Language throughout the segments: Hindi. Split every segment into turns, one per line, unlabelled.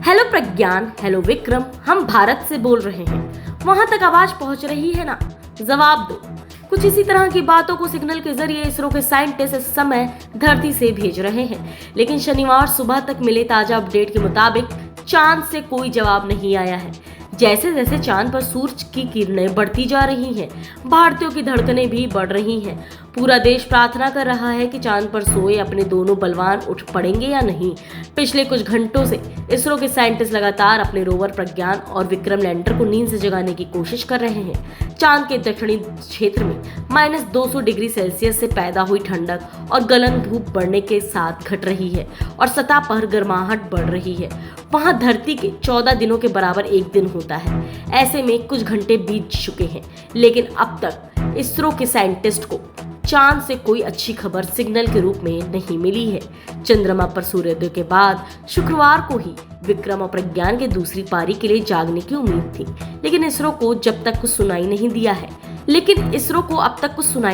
हेलो प्रज्ञान, हेलो विक्रम, हम भारत से बोल रहे हैं। वहां तक आवाज पहुंच रही है ना? जवाब दो। कुछ इसी तरह की बातों को सिग्नल के जरिए इसरो के साइंटिस्ट इस समय धरती से भेज रहे हैं, लेकिन शनिवार सुबह तक मिले ताजा अपडेट के मुताबिक चांद से कोई जवाब नहीं आया है। जैसे जैसे चांद पर सूरज की किरणें बढ़ती जा रही हैं, भारतीयों की धड़कनें भी बढ़ रही हैं। पूरा देश प्रार्थना कर रहा है कि चांद पर सोए अपने दोनों बलवान उठ पड़ेंगे या नहीं। पिछले कुछ घंटों से इसरो के साइंटिस्ट लगातार अपने रोवर प्रज्ञान और विक्रम लैंडर को नींद से जगाने की कोशिश कर रहे हैं। चांद के दक्षिणी क्षेत्र में -200 डिग्री सेल्सियस से पैदा हुई ठंडक और गलन धूप बढ़ने के साथ घट रही है और सतह पर गर्माहट बढ़ रही है। वहां धरती के 14 दिनों के बराबर एक दिन होता है। ऐसे में कुछ घंटे बीत चुके हैं, लेकिन अब तक इसरो के साइंटिस्ट को चांद से कोई अच्छी खबर सिग्नल के रूप में नहीं मिली है। चंद्रमा पर सूर्योदय के बाद शुक्रवार को ही विक्रम और प्रज्ञान के दूसरी पारी के लिए जागने की उम्मीद थी, लेकिन इसरो को अब तक कुछ सुनाई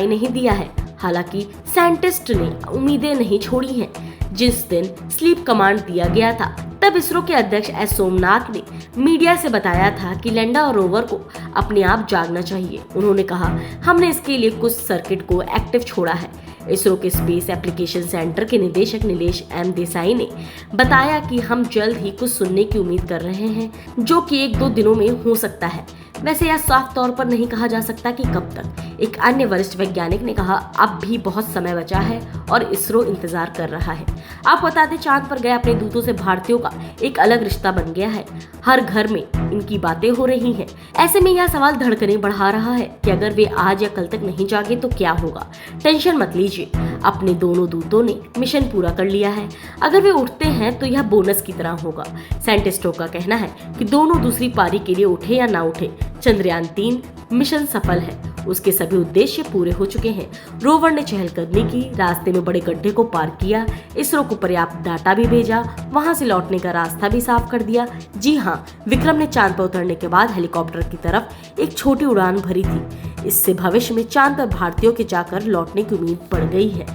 नहीं दिया है। हालांकि साइंटिस्ट ने उम्मीदें नहीं छोड़ी हैं। जिस दिन स्लीप कमांड दिया गया था, तब इसरो के अध्यक्ष एस सोमनाथ ने मीडिया से बताया था कि लैंडर और रोवर को अपने आप जागना चाहिए। उन्होंने कहा, हमने इसके लिए कुछ सर्किट को एक्टिव छोड़ा है। इसरो के स्पेस एप्लीकेशन सेंटर के निदेशक नीलेश एम देसाई ने बताया कि हम जल्द ही कुछ सुनने की उम्मीद कर रहे हैं, जो कि 1-2 दिनों में हो सकता है। वैसे यह साफ तौर पर नहीं कहा जा सकता कि कब तक। एक अन्य वरिष्ठ वैज्ञानिक ने कहा, अब भी बहुत समय बचा है और इसरो इंतजार कर रहा है। आप बता दें, चांद पर गए अपने दूतों से भारतीयों का एक अलग रिश्ता बन गया है। हर घर में इनकी बातें हो रही हैं। ऐसे में यह सवाल धड़कनें बढ़ा रहा है कि अगर वे आज या कल तक नहीं जागे तो क्या होगा। टेंशन मत लीजिए, अपने दोनों दूतों ने मिशन पूरा कर लिया है। अगर वे उठते हैं तो यह बोनस की तरह होगा। साइंटिस्टों का कहना है कि दोनों दूसरी पारी के लिए उठे या ना उठे, चंद्रयान 3 मिशन सफल है। उसके सभी उद्देश्य पूरे हो चुके हैं। रोवर ने चहलकदमी की, रास्ते में बड़े गड्ढे को पार किया, इसरो को पर्याप्त डाटा भी भेजा, वहां से लौटने का रास्ता भी साफ कर दिया। जी हाँ, विक्रम ने चांद पर उतरने के बाद हेलीकॉप्टर की तरफ एक छोटी उड़ान भरी थी। इससे भविष्य में चांद पर भारतीयों के जाकर लौटने की उम्मीद बढ़ गई है।